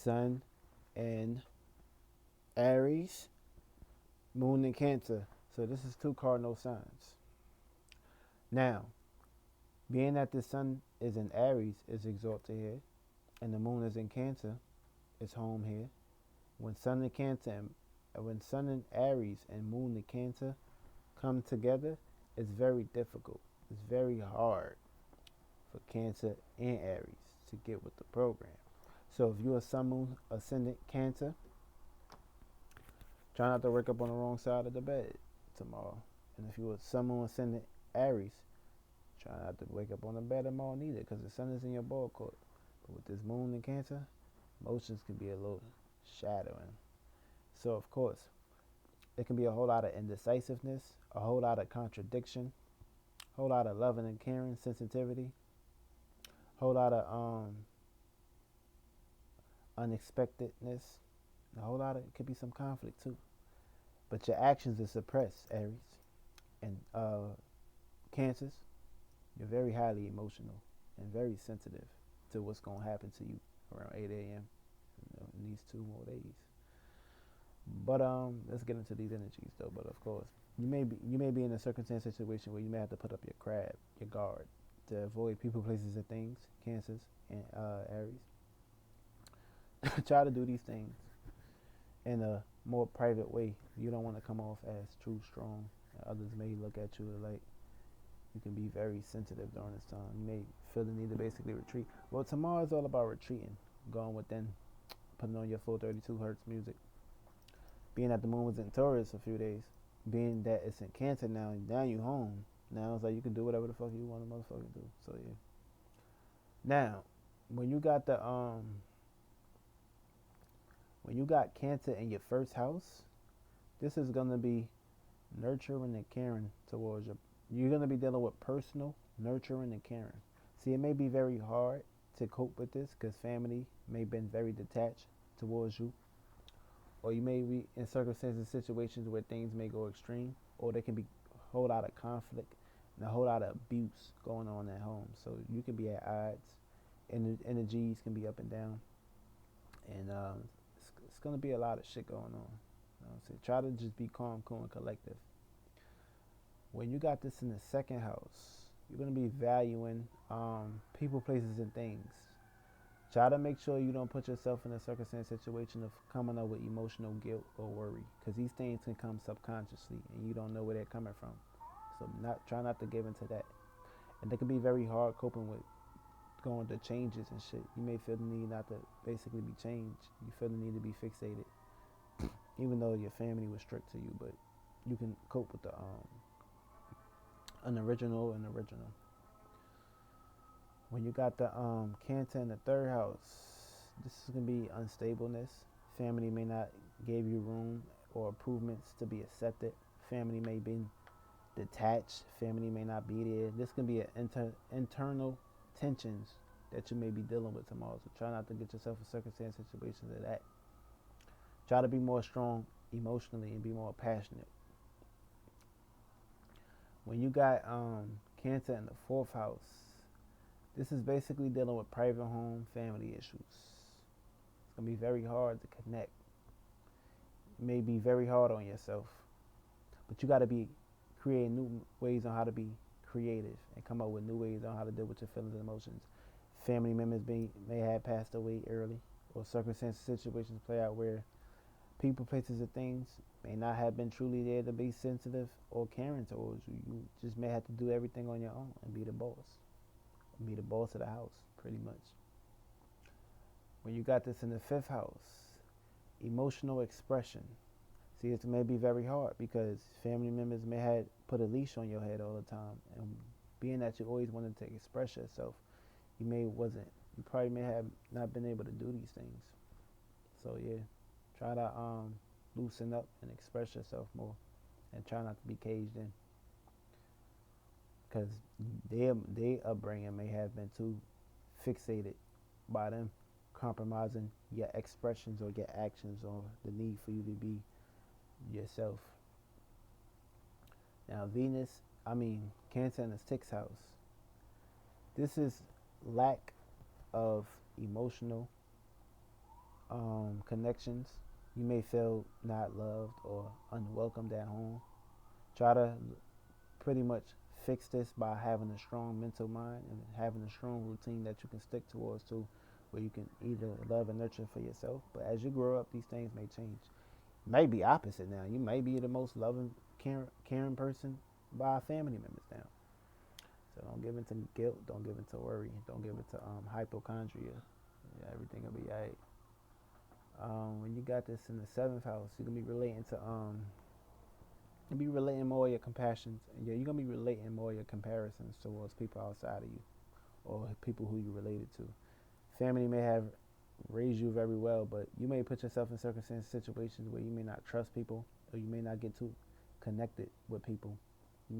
Sun in Aries, Moon in Cancer. So this is two cardinal signs. Now, being that the Sun is in Aries, is exalted here, and the Moon is in Cancer, is home here. When Sun in Cancer and when Sun in Aries and Moon in Cancer come together, it's very difficult. It's very hard for Cancer and Aries to get with the program. So if you're a Sun Moon Ascendant Cancer, try not to wake up on the wrong side of the bed tomorrow. And if you're a Sun Moon Ascendant Aries, try not to wake up on the bed tomorrow neither, because the Sun is in your ball court. But with this Moon in Cancer, emotions can be a little shadowing. So of course, it can be a whole lot of indecisiveness, a whole lot of contradiction, a whole lot of loving and caring, sensitivity, a whole lot of unexpectedness, a whole lot of, it could be some conflict too. But your actions are suppressed, Aries. And Cancers, you're very highly emotional and very sensitive to what's going to happen to you around 8 a.m. In these 2 more days. But let's get into these energies though. But of course, you may be in a circumstance situation where you may have to put up your guard, to avoid people, places, and things. Cancers and Aries. Try to do these things in a more private way. You don't want to come off as too strong. Others may look at you like you can be very sensitive during this time. You may feel the need to basically retreat. Well, tomorrow is all about retreating, going within, putting on your full 32 hertz music. Being that the moon was in Taurus a few days, being that it's in Cancer now you home. Now it's like you can do whatever the fuck you want to motherfucking do. So yeah. Now, when you got Cancer in your first house, this is gonna be nurturing and caring towards your. You're gonna be dealing with personal nurturing and caring. See, it may be very hard to cope with this because family may have been very detached towards you, or you may be in circumstances, situations where things may go extreme, or there can be a whole lot of conflict and a whole lot of abuse going on at home. So you can be at odds, and the energies can be up and down, and it's gonna be a lot of shit going on. So try to just be calm, cool, and collective. When you got this in the second house, you're gonna be valuing people, places, and things. Try to make sure you don't put yourself in a circumstance situation of coming up with emotional guilt or worry, because these things can come subconsciously and you don't know where they're coming from. So try not to give into that. And they can be very hard coping with going to changes and shit. You may feel the need not to basically be changed. You feel the need to be fixated, even though your family was strict to you. But you can cope with the unoriginal and original. When you got the Cancer in the third house, this is gonna be unstableness. Family may not give you room or improvements to be accepted. Family may be detached. Family may not be there. This can be an internal tensions that you may be dealing with tomorrow. So try not to get yourself in circumstance situations of that. Try to be more strong emotionally and be more passionate. When you got Cancer in the fourth house, this is basically dealing with private home family issues. It's gonna be very hard to connect. It may be very hard on yourself, but you got to be creating new ways on how to be creative and come up with new ways on how to deal with your feelings and emotions. Family members may have passed away early, or circumstances, situations play out where people, places, and things may not have been truly there to be sensitive or caring towards you. You just may have to do everything on your own and be the boss. Be the boss of the house, pretty much. When you got this in the fifth house, emotional expression. See, it may be very hard because family members may have put a leash on your head all the time, and being that you always wanted to express yourself, you probably may have not been able to do these things. So yeah, try to loosen up and express yourself more, and try not to be caged in, because their upbringing may have been too fixated by them compromising your expressions or your actions or the need for you to be yourself. Now Cancer in the sixth house. This is lack of emotional connections. You may feel not loved or unwelcomed at home. Try to pretty much fix this by having a strong mental mind and having a strong routine that you can stick towards to, where you can either love and nurture for yourself. But as you grow up, these things may change. May be opposite now. You may be the most loving, caring person by family members now. So don't give into guilt. Don't give into worry. Don't give into hypochondria. Yeah, everything will be alright. When you got this in the seventh house, you're gonna be relating to you be relating more of your compassions. Yeah, you're gonna be relating more of your comparisons towards people outside of you or people who you related to. Family may have raised you very well, but you may put yourself in circumstances, situations where you may not trust people, or you may not get too connected with people. You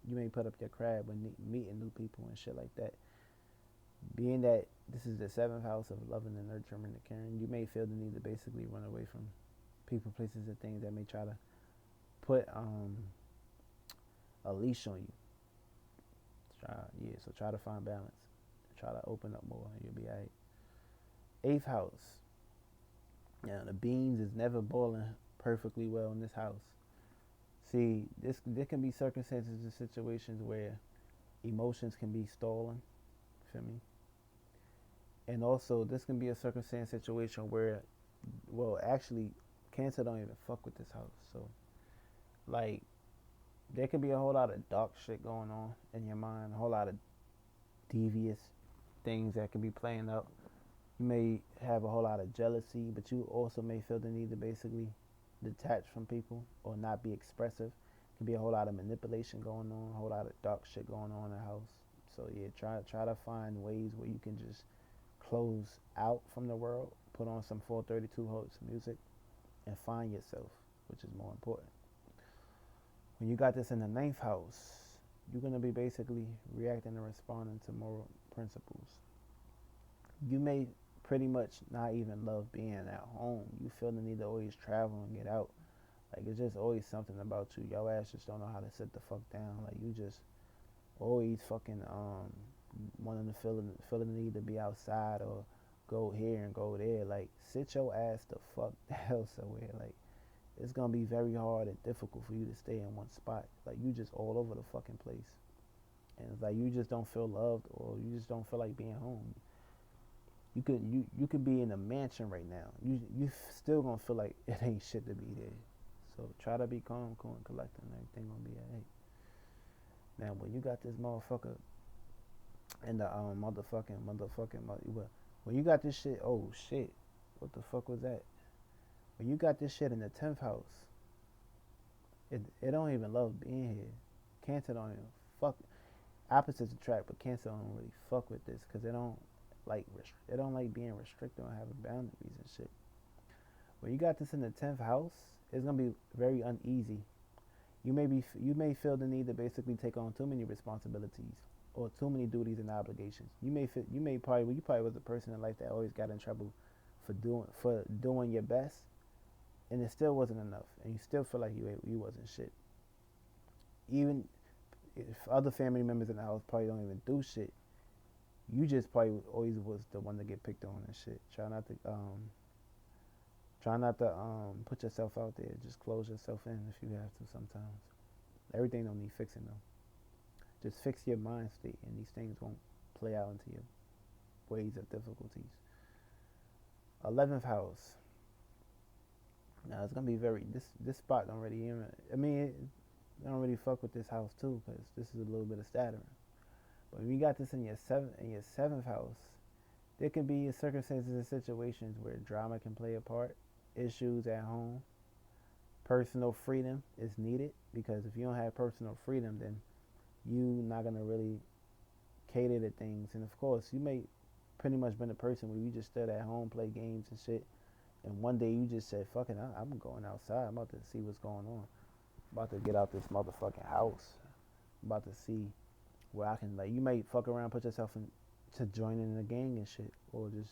may put up your crab when meeting new people and shit like that. Being that this is the seventh house of loving and nurturing and caring, you may feel the need to basically run away from people, places, and things that may try to put a leash on you. So try to find balance. Try to open up more, and you'll be alright. Eighth house. Now the beans is never boiling perfectly well in this house. See, there can be circumstances and situations where emotions can be stolen. Feel me? And also, this can be a circumstance situation where, well, actually, Cancer don't even fuck with this house. So, like, there could be a whole lot of dark shit going on in your mind, a whole lot of devious things that can be playing out. You may have a whole lot of jealousy, but you also may feel the need to basically detach from people or not be expressive. Can be a whole lot of manipulation going on, a whole lot of dark shit going on in the house. So yeah, try to find ways where you can just close out from the world, put on some 432 hertz music, and find yourself, which is more important. When you got this in the ninth house, you're gonna be basically reacting and responding to moral principles. You may pretty much not even love being at home. You feel the need to always travel and get out. Like it's just always something about you. Your ass just don't know how to sit the fuck down. Like you just always fucking wanting to feel the need to be outside or go here and go there. Like sit your ass the fuck the hell somewhere. Like it's gonna be very hard and difficult for you to stay in one spot. Like you just all over the fucking place. And it's like you just don't feel loved or you just don't feel like being home. You could be in a mansion right now. You still gonna feel like it ain't shit to be there. So try to be calm, cool, and collected, and everything gonna be alright. Now when you got this motherfucker in the when you got this shit, oh shit, what the fuck was that? When you got this shit in the 10th house, it don't even love being here. Cancer don't even fuck. Opposites attract, but Cancer don't really fuck with this because it don't like being restricted or having boundaries and shit. When you got this in the 10th house, it's gonna be very uneasy. You may feel the need to basically take on too many responsibilities or too many duties and obligations. You probably was a person in life that always got in trouble for doing your best, and it still wasn't enough, and you still feel like you wasn't shit. Even if other family members in the house probably don't even do shit, you just probably always was the one to get picked on and shit. Try not to put yourself out there. Just close yourself in if you have to sometimes. Everything don't need fixing though. Just fix your mind state and these things won't play out into your ways of difficulties. 11th house. Now it's gonna be this spot don't really I don't really fuck with this house too because this is a little bit of stuttering. But when you got this in your seventh house, there can be circumstances and situations where drama can play a part, issues at home, personal freedom is needed because if you don't have personal freedom, then you're not gonna really cater to things. And of course, you may pretty much been a person where you just stood at home, play games and shit, and one day you just said, "Fuck it, I'm going outside. I'm about to see what's going on. I'm about to get out this motherfucking house. I'm about to see." Where I can you may fuck around, put yourself to join in a gang and shit, or just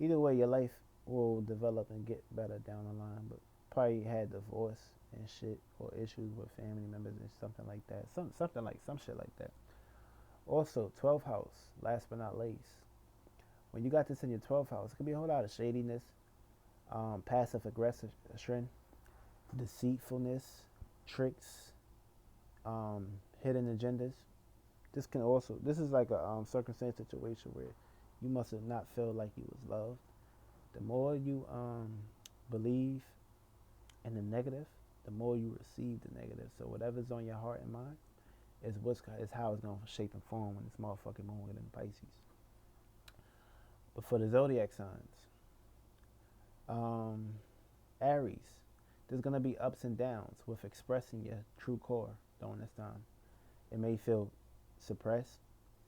either way, your life will develop and get better down the line. But probably had divorce and shit, or issues with family members and something like that, some shit like that. Also, 12th house, last but not least, when you got this in your 12th house, it could be a whole lot of shadiness, passive aggression, deceitfulness, tricks, hidden agendas. This is like a circumstance situation where you must have not felt like you was loved. The more you believe in the negative, the more you receive the negative. So whatever's on your heart and mind is how it's gonna shape and form when this motherfucking moon get in Pisces. But for the zodiac signs, um, Aries, there's gonna be ups and downs with expressing your true core during this time. It may feel suppressed,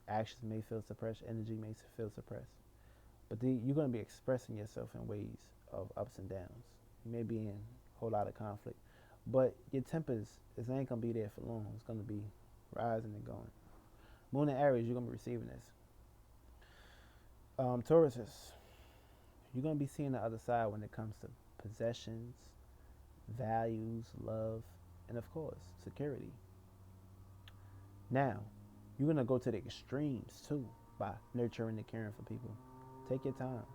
actions may feel suppressed, energy may feel suppressed. But you're gonna be expressing yourself in ways of ups and downs. You may be in a whole lot of conflict, but your tempers ain't gonna be there for long. It's gonna be rising and going. Moon and Aries, you're gonna be receiving this. Tauruses, you're gonna be seeing the other side when it comes to possessions, values, love, and of course, security. Now, you're gonna go to the extremes too by nurturing and caring for people. Take your time.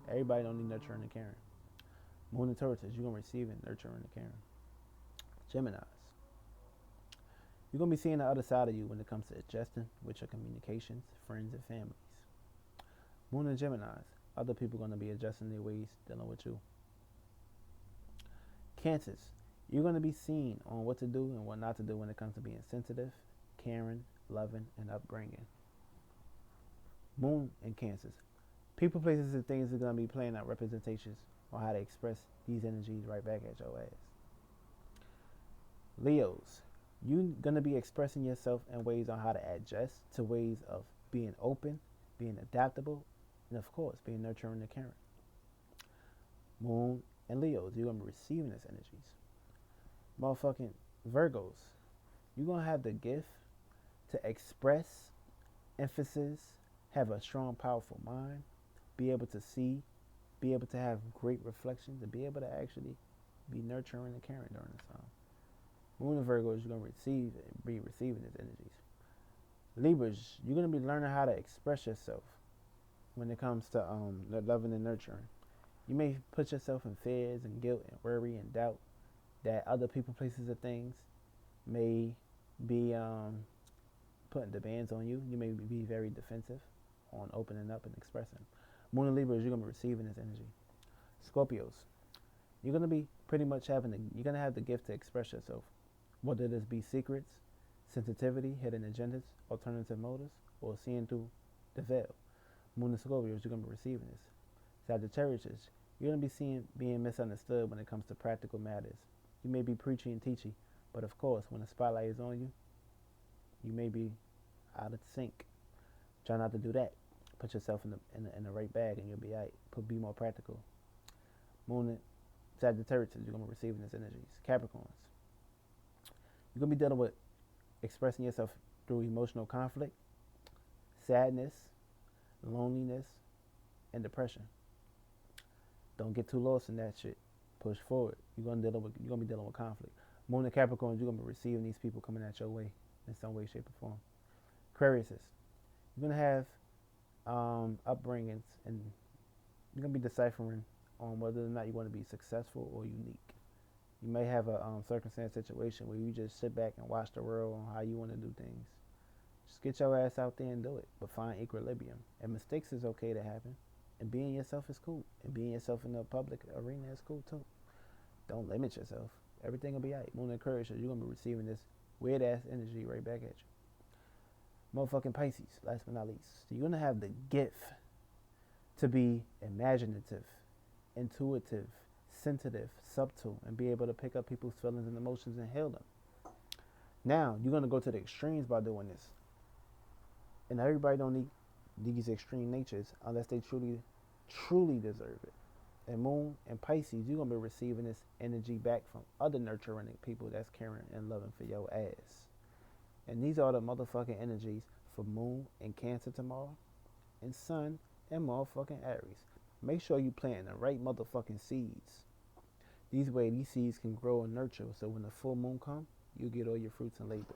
Everybody don't need nurturing and caring. Moon and Tauruses, you're gonna receive it, nurturing and caring. Geminis, you're gonna be seeing the other side of you when it comes to adjusting with your communications, friends, and families. Moon and Geminis, other people are gonna be adjusting their ways dealing with you. Cancers, you're gonna be seen on what to do and what not to do when it comes to being sensitive, caring, loving, and upbringing. Moon and Cancers, people, places, and things are gonna be playing out representations on how to express these energies right back at your ass. Leos, you're gonna be expressing yourself in ways on how to adjust to ways of being open, being adaptable, and of course, being nurturing and caring. Moon and Leos, you're gonna be receiving these energies. Motherfucking Virgos, you're gonna have the gift to express, emphasis, have a strong, powerful mind, be able to see, be able to have great reflections, and be able to actually be nurturing and caring during this time. Moon and Virgos, you're gonna be receiving these energies. Libras, you're gonna be learning how to express yourself when it comes to loving and nurturing. You may put yourself in fears and guilt and worry and doubt that other people, places, or things may be putting demands on you. You may be very defensive on opening up and expressing. Moon and Libras, you're gonna be receiving this energy. Scorpios, you're gonna be pretty much you're gonna have the gift to express yourself, whether this be secrets, sensitivity, hidden agendas, alternative motives, or seeing through the veil. Moon and Scorpios, you're gonna be receiving this. Sagittarius, you're gonna be being misunderstood when it comes to practical matters. You may be preachy and teachy, but of course, when the spotlight is on you, you may be out of sync. Try not to do that. Put yourself in the right bag, and you'll be right. Be more practical. Moon and Sagittarius, you're gonna be receiving this energies. Capricorns, you're gonna be dealing with expressing yourself through emotional conflict, sadness, loneliness, and depression. Don't get too lost in that shit. Push forward. You're gonna be dealing with conflict. Moon and Capricorn, you're gonna be receiving these people coming at your way in some way, shape, or form. Aquarius, you're gonna have upbringings, and you're gonna be deciphering on whether or not you want to be successful or unique. You may have a circumstance situation where you just sit back and watch the world on how you want to do things. Just get your ass out there and do it, but find equilibrium. And mistakes is okay to happen, and being yourself is cool, and being yourself in the public arena is cool too. Don't limit yourself. Everything will be alright. Moon and Aquarius, you're gonna be receiving this weird ass energy right back at you. Motherfucking Pisces, last but not least. So you're gonna have the gift to be imaginative, intuitive, sensitive, subtle, and be able to pick up people's feelings and emotions and heal them. Now, you're gonna go to the extremes by doing this. And everybody don't need these extreme natures unless they truly deserve it. And Moon and Pisces, you're gonna be receiving this energy back from other nurturing people that's caring and loving for your ass. And these are the motherfucking energies for Moon and Cancer tomorrow, and Sun and motherfucking Aries. Make sure you plant the right motherfucking seeds. These seeds can grow and nurture, so when the full moon comes, you get all your fruits and labors.